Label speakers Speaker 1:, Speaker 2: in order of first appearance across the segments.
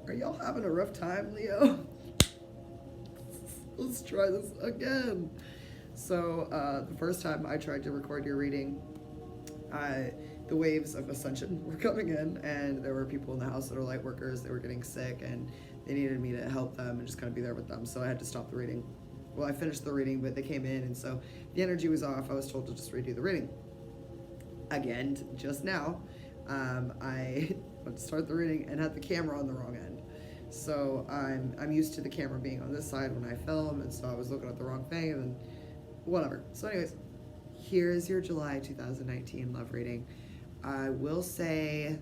Speaker 1: Are y'all having a rough time, Leo? Let's try this again. So, the first time I tried to record your reading, the waves of ascension were coming in, and there were people in the house that are light workers. They were getting sick, and they needed me to help them and just kind of be there with them. So I had to stop the reading. Well, I finished the reading, but they came in, and so the energy was off. I was told to just redo the reading. Again, just now, I went to start the reading and had the camera on the wrong end. So I'm used to the camera being on this side when I film, and so I was looking at the wrong thing, and whatever. So anyways, here's your July 2019 love reading. I will say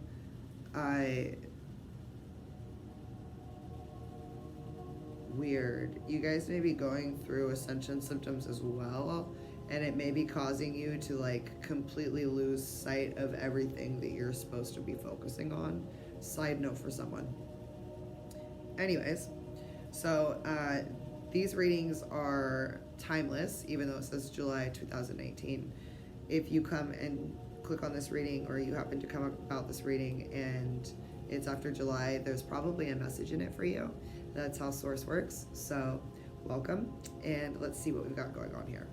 Speaker 1: weird. You guys may be going through ascension symptoms as well, and it may be causing you to like completely lose sight of everything that you're supposed to be focusing on. Side note for someone. Anyways, so these readings are timeless, even though it says July 2018. If you come and click on this reading, or you happen to come about this reading and it's after July, there's probably a message in it for you. That's how Source works. So welcome, and let's see what we've got going on here.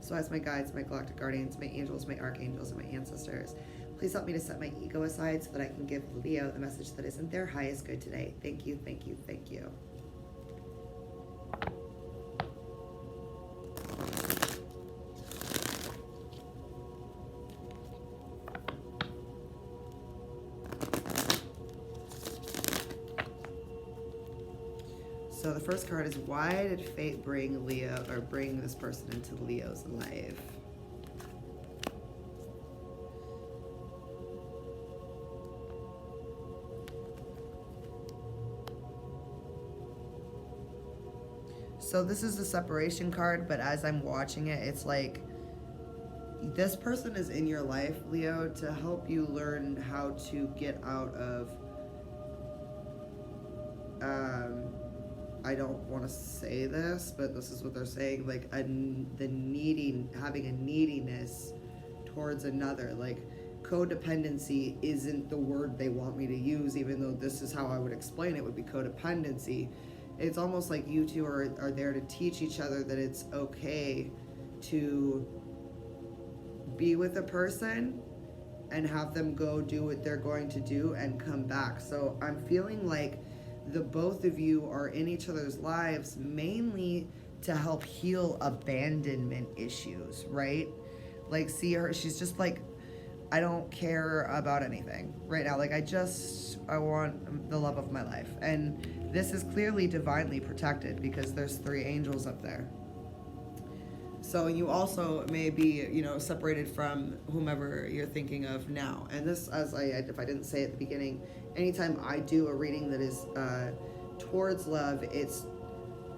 Speaker 1: So as my guides, my galactic guardians, my angels, my archangels, and my ancestors, please help me to set my ego aside so that I can give Leo the message that is in their highest good today. Thank you, thank you, thank you. So the first card is, why did fate bring Leo, or bring this person into Leo's life? So this is the separation card, but as I'm watching it, it's like this person is in your life, Leo, to help you learn how to get out of I don't want to say this, but this is what they're saying, like having a neediness towards another. Like codependency isn't the word they want me to use, even though this is how I would explain it, would be codependency. It's almost like you two are there to teach each other that it's okay to be with a person and have them go do what they're going to do and come back. So I'm feeling like the both of you are in each other's lives mainly to help heal abandonment issues, right? Like, see her, she's just like, I don't care about anything right now. Like, I want the love of my life. And this is clearly divinely protected because there's 3 angels up there. So you also may be, separated from whomever you're thinking of now. And this, if I didn't say at the beginning, anytime I do a reading that is towards love, it's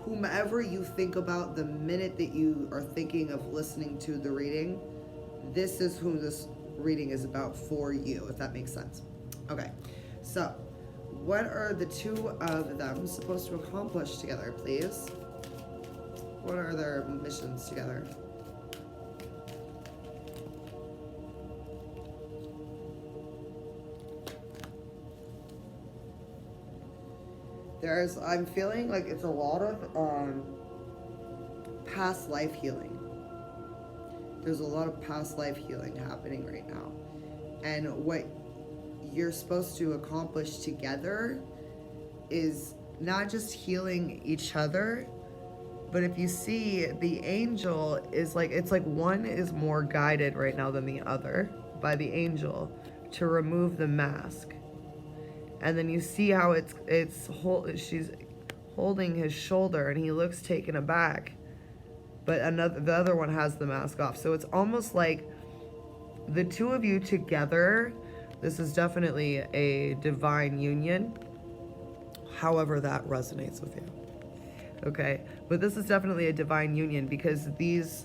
Speaker 1: whomever you think about the minute that you are thinking of listening to the reading. This is who this reading is about for you, if that makes sense. Okay, so what are the 2 of them supposed to accomplish together, please? What are their missions together? I'm feeling like it's a lot of past life healing. There's a lot of past life healing happening right now. And what you're supposed to accomplish together is not just healing each other, but if you see, the angel is like, it's like one is more guided right now than the other by the angel to remove the mask. And then you see how she's holding his shoulder and he looks taken aback, but the other one has the mask off. So it's almost like the 2 of you together, this is definitely a divine union, however that resonates with you. Okay, but this is definitely a divine union because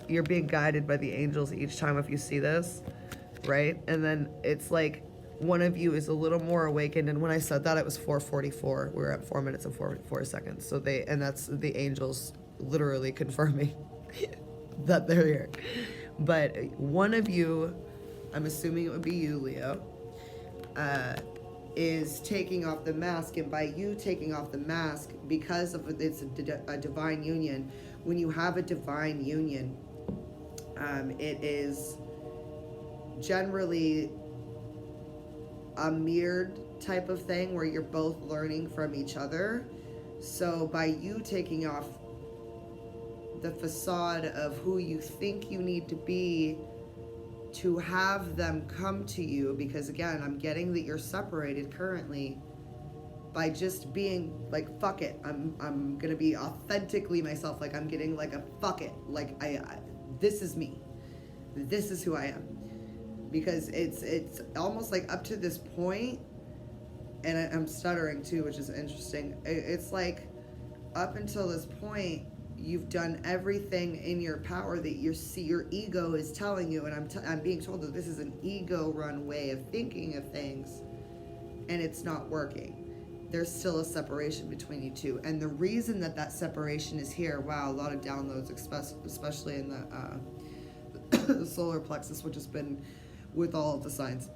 Speaker 1: you're being guided by the angels each time if you see this, right? And then it's like one of you is a little more awakened, and when I said that, it was 4:44. We were at 4 minutes and 44 seconds. So that's the angels literally confirming that they're here. But one of you, I'm assuming it would be you, Leo, is taking off the mask, and by you taking off the mask, because of it's a divine union, when you have a divine union, it is generally a mirrored type of thing where you're both learning from each other. So by you taking off the facade of who you think you need to be to have them come to you, because again, I'm getting that you're separated currently, by just being like, fuck it, I'm gonna be authentically myself, like I'm getting like a fuck it, like I this is me, this is who I am. Because it's almost like up to this point, and I'm stuttering too, which is interesting. It's like up until this point, you've done everything in your power that your ego is telling you, and I'm being told that this is an ego-run way of thinking of things, and it's not working. There's still a separation between you two, and the reason that separation is here, wow, a lot of downloads, especially in the solar plexus, which has been with all of the signs.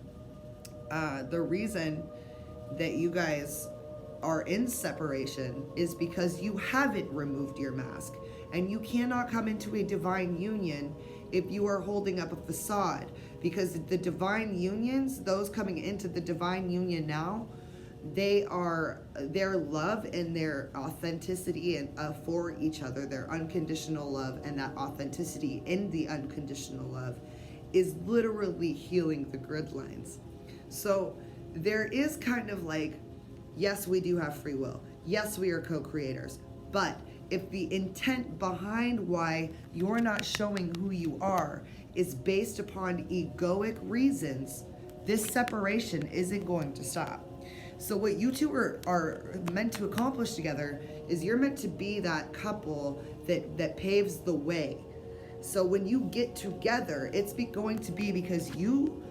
Speaker 1: The reason that you guys are in separation is because you haven't removed your mask, and you cannot come into a divine union if you are holding up a facade, because the divine unions, those coming into the divine union now, they are their love and their authenticity and for each other, their unconditional love and that authenticity in the unconditional love is literally healing the grid lines. So there is kind of like, yes, we do have free will. Yes, we are co-creators. But if the intent behind why you're not showing who you are is based upon egoic reasons, this separation isn't going to stop. So what you two are meant to accomplish together is you're meant to be that couple that paves the way. So when you get together, it's going to be because you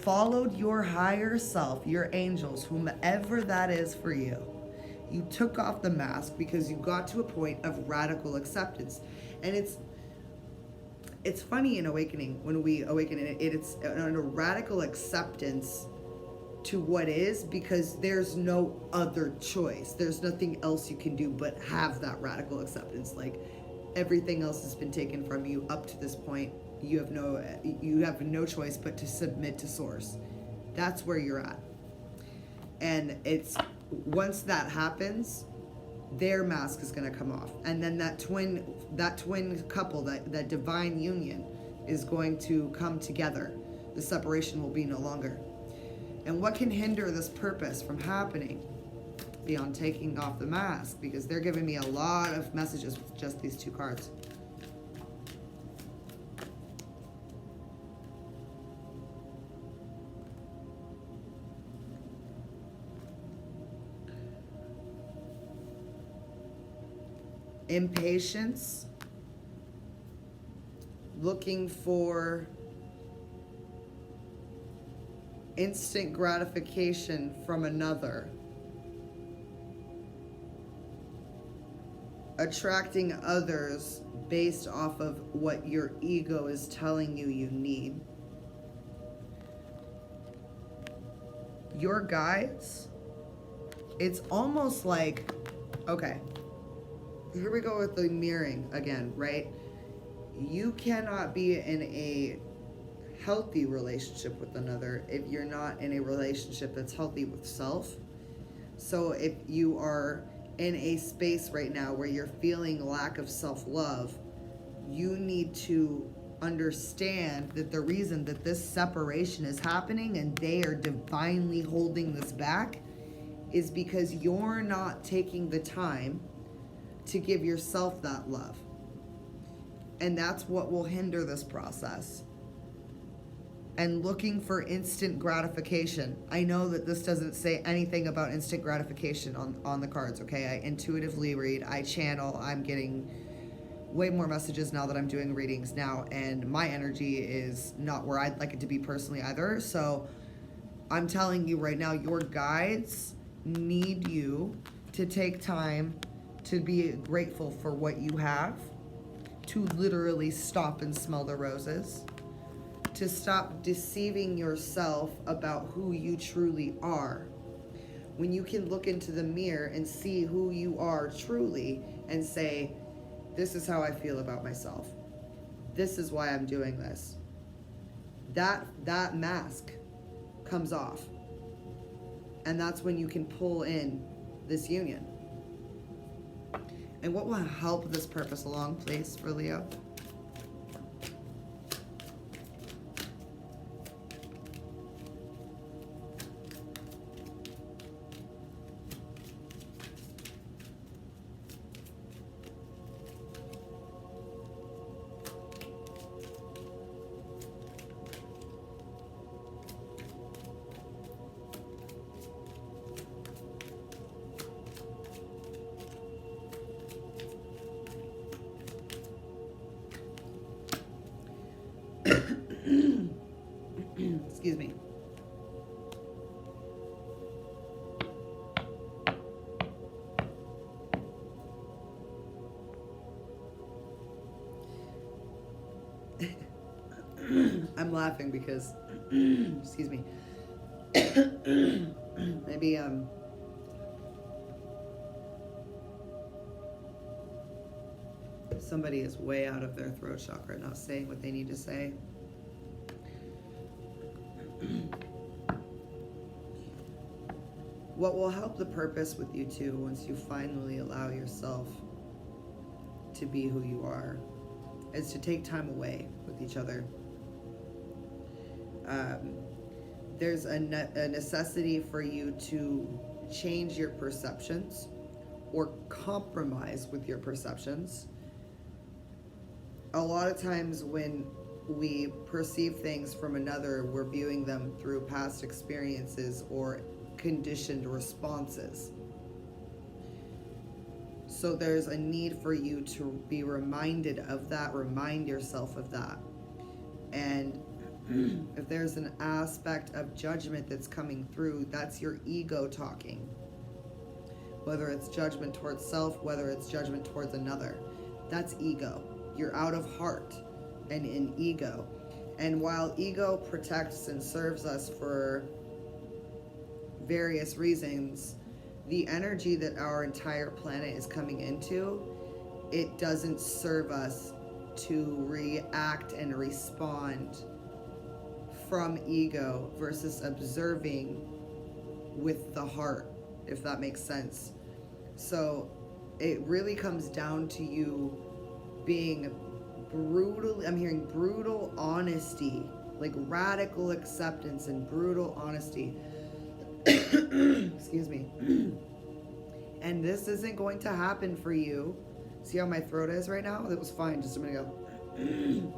Speaker 1: followed your higher self, your angels, whomever that is for you. You took off the mask because you got to a point of radical acceptance. And it's funny in awakening, when we awaken, it's a radical acceptance to what is, because there's no other choice. There's nothing else you can do but have that radical acceptance. Like, everything else has been taken from you up to this point. You have no choice but to submit to source. That's where you're at. And it's once that happens, their mask is going to come off, and then that twin couple, that divine union is going to come together. The separation will be no longer. And what can hinder this purpose from happening beyond taking off the mask? Because they're giving me a lot of messages with just these two cards. Impatience, looking for instant gratification from another, attracting others based off of what your ego is telling you need. Your guides, it's almost like, okay, here we go with the mirroring again, right? You cannot be in a healthy relationship with another if you're not in a relationship that's healthy with self. So if you are in a space right now where you're feeling lack of self-love, you need to understand that the reason that this separation is happening and they are divinely holding this back is because you're not taking the time to give yourself that love. And that's what will hinder this process. And looking for instant gratification. I know that this doesn't say anything about instant gratification on the cards, okay? I intuitively read, I channel, I'm getting way more messages now that I'm doing readings now, and my energy is not where I'd like it to be personally either. So I'm telling you right now, your guides need you to take time to be grateful for what you have, to literally stop and smell the roses, to stop deceiving yourself about who you truly are. when you can look into the mirror and see who you are truly and say, this is how I feel about myself. This is why I'm doing this. That mask comes off. And that's when you can pull in this union. And what will help this purpose along, please, for Leo? Excuse me. I'm laughing because, excuse me. Maybe, somebody is way out of their throat chakra, not saying what they need to say. What will help the purpose with you two once you finally allow yourself to be who you are is to take time away with each other. There's a necessity for you to change your perceptions or compromise with your perceptions. A lot of times when we perceive things from another, we're viewing them through past experiences or conditioned responses. So there's a need for you to be reminded of that, remind yourself of that. And if there's an aspect of judgment that's coming through, that's your ego talking. Whether it's judgment towards self, whether it's judgment towards another, that's ego. You're out of heart and in ego. And while ego protects and serves us for various reasons, the energy that our entire planet is coming into, it doesn't serve us to react and respond from ego versus observing with the heart, if that makes sense. So it really comes down to you being brutal. I'm hearing brutal honesty, like radical acceptance and brutal honesty. Excuse me. And this isn't going to happen for you. See how my throat is right now? That was fine just a minute ago.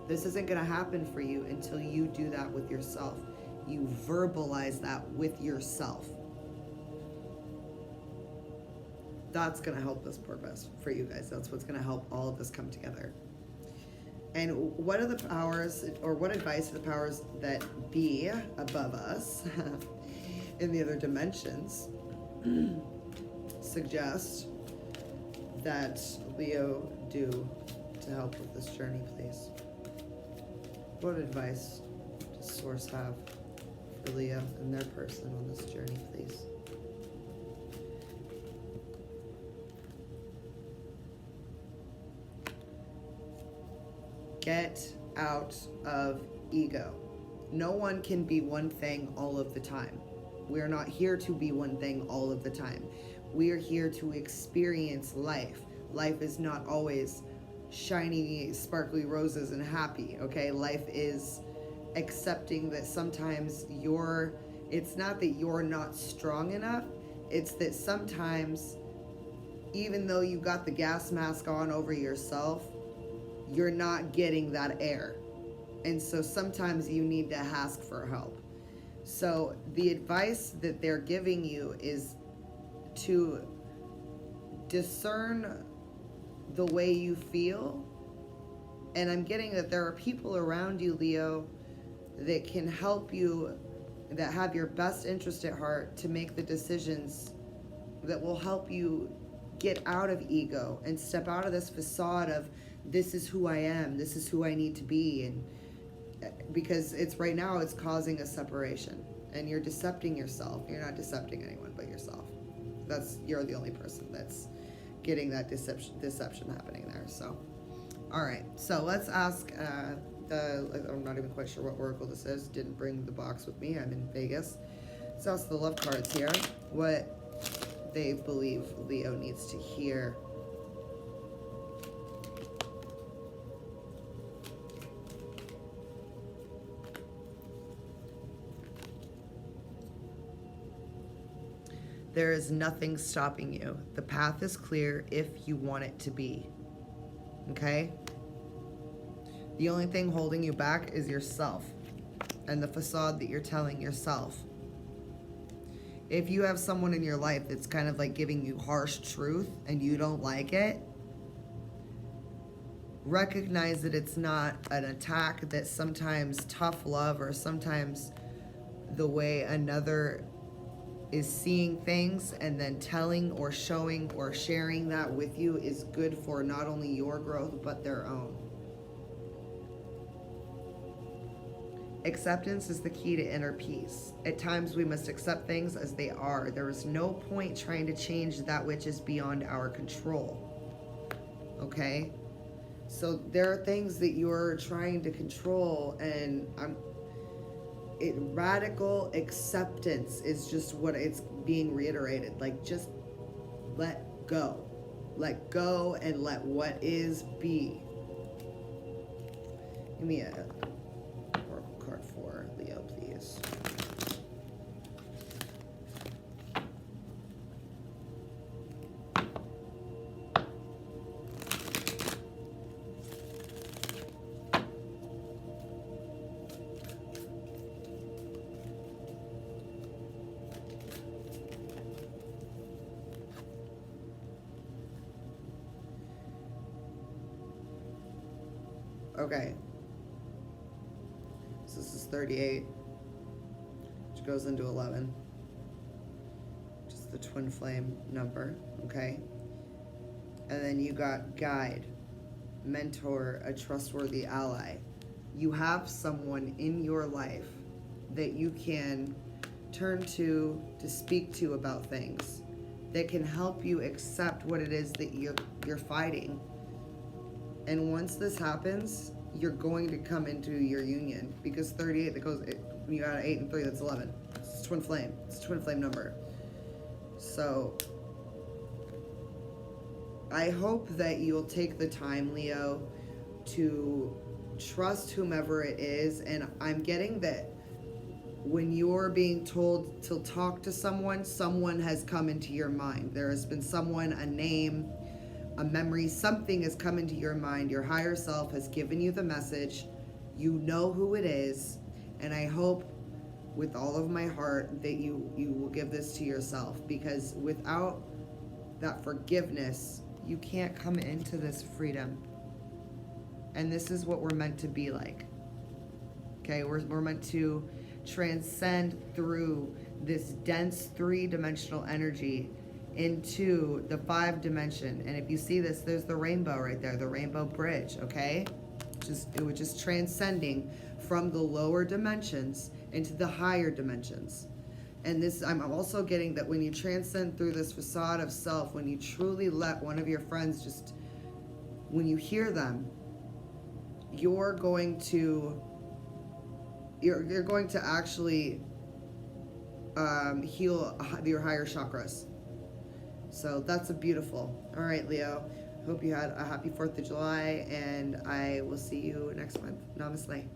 Speaker 1: This isn't going to happen for you until you do that with yourself. You verbalize that with yourself. That's going to help this purpose for you guys. That's what's going to help all of this come together. And what are the powers, or what advice are the powers that be above us in the other dimensions suggest that Leo do to help with this journey, please? What advice does Source have for Leo and their person on this journey, please? Get out of ego. No one can be one thing all of the time. We're not here to be one thing all of the time. We are here to experience life. Life is not always shiny, sparkly roses and happy, okay? Life is accepting that sometimes it's not that you're not strong enough, it's that sometimes, even though you got the gas mask on over yourself, you're not getting that air. And so sometimes you need to ask for help. So the advice that they're giving you is to discern the way you feel. And I'm getting that there are people around you, Leo, that can help you, that have your best interest at heart to make the decisions that will help you get out of ego and step out of this facade of, this is who I am, this is who I need to be. And because it's right now, it's causing a separation. And you're decepting yourself. You're not decepting anyone but yourself. You're the only person that's getting that deception happening there. So, all right. So let's ask I'm not even quite sure what oracle this is. Didn't bring the box with me. I'm in Vegas. Let's ask the love cards here what they believe Leo needs to hear. There is nothing stopping you. The path is clear if you want it to be. Okay? The only thing holding you back is yourself and the facade that you're telling yourself. If you have someone in your life that's kind of like giving you harsh truth and you don't like it, recognize that it's not an attack, that sometimes tough love or sometimes the way another is seeing things and then telling or showing or sharing that with you is good for not only your growth but their own. Acceptance is the key to inner peace. At times we must accept things as they are. There is no point trying to change that which is beyond our control. Okay? So there are things that you're trying to control, and radical acceptance is just what it's being reiterated. Like, just let go. Let go and let what is be. Give me a oracle card for Leo, please. Okay. So this is 38, which goes into 11. Just the twin flame number, okay? And then you got guide, mentor, a trustworthy ally. You have someone in your life that you can turn to speak to about things, that can help you accept what it is that you're fighting. And once this happens, you're going to come into your union, because 38, that goes, when you add 8 and 3, that's 11. It's twin flame. It's a twin flame number. So I hope that you'll take the time, Leo, to trust whomever it is. And I'm getting that when you're being told to talk to someone, someone has come into your mind. There has been someone, a name, a memory, something has come into your mind. Your higher self has given you the message. You know who it is. And I hope with all of my heart that you will give this to yourself, because without that forgiveness, you can't come into this freedom. And this is what we're meant to be like. Okay, we're meant to transcend through this dense 3-dimensional energy into the 5-dimension. And if you see this, there's the rainbow right there, the rainbow bridge, okay? It was just transcending from the lower dimensions into the higher dimensions. And this, I'm also getting that when you transcend through this facade of self, when you truly let one of your friends just, when you hear them, you're going to actually heal your higher chakras. So that's a beautiful. All right, Leo. Hope you had a happy 4th of July, and I will see you next month. Namaste.